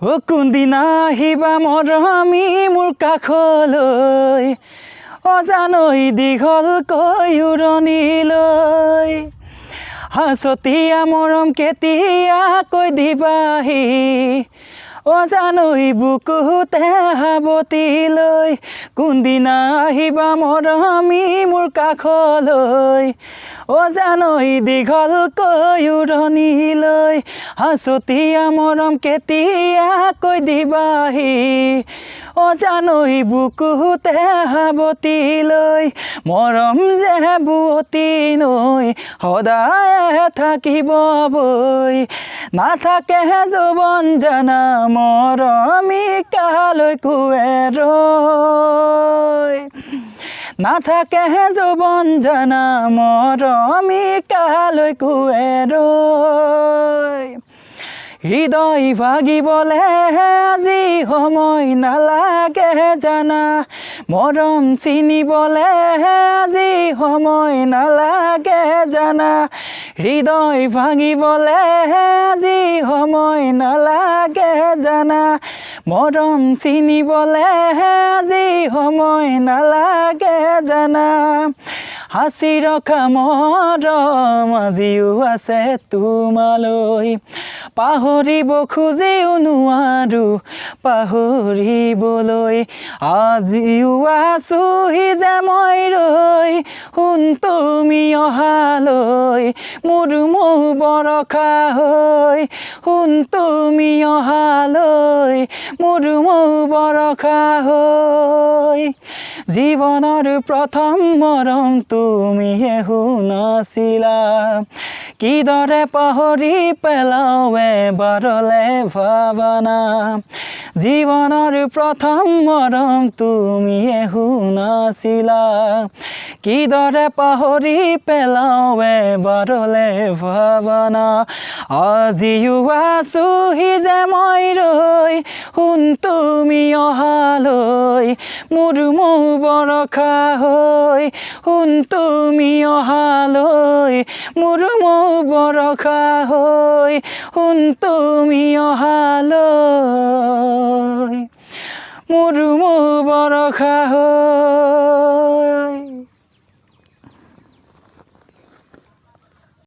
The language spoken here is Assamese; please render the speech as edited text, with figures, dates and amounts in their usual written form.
ও কোনদিনা আহিবা মৰমী মোৰ কাষলৈ অজানৈ দীঘলকৈ উৰণিলৈ হাঁচতীয়া মৰম কেতিয়াকৈ দিবাহি অজানৈ বুকুতে হাবতিলৈ কোনদিনা আহিবা মৰমী মোৰ কাষলৈ অজানৈ দীঘলকৈ উৰণিলৈ হাঁচতীয়া মৰম কেতিয়াকৈ দিবাহি অজানৈ বুকুতে হাবতিলৈ মৰম যে বুৱতী নৈ সদায় থাকিব বৈ নাথাকে যৌৱন জানা মৰমী কালৈ কুঁৱেৰৈ নাথাকে যৌৱন জানা মৰমী কালৈ কুঁৱেৰৈ হৃদয় ভাগিবলে আজি সময় নালাগে জানা মৰম চিনিবলে আজি সময় নালাগে জানা হৃদয় ভাঙিবলে আজি সময় নালাগে জানা মৰম চিনিবলে আজি সময় নালাগে জানা হাসি ৰখা মৰম আজিও আছে তোমালৈ পাহৰিব খুজিও নোৱাৰো পাহৰিবলৈ আজিও আছোহি যে মই ৰৈ শুন তুমি অহালৈ মোৰ মৌ বৰষা হৈ শুন তুমি অহালৈ মোৰ মৌ বৰষা হৈ জীৱনৰ প্ৰথম মৰম তুমিহে শুনাছিলা কিদৰে পাহৰি পেলাও এবাৰলে ভাৱনা জীৱনৰ প্ৰথম মৰম তুমিহে শুনাছিলা কিদৰে পাহৰি পেলাও এবাৰলে ভাৱনা আজিও আছোহি যে মই ৰৈ শুন তুমি অহালৈ মোৰ মৌ বৰষা হৈ শুন তুমি অহালৈ মোৰ মৌ বৰষা হৈ শুন তুমি অহালৈ মোৰ মৌ বৰষা হৈ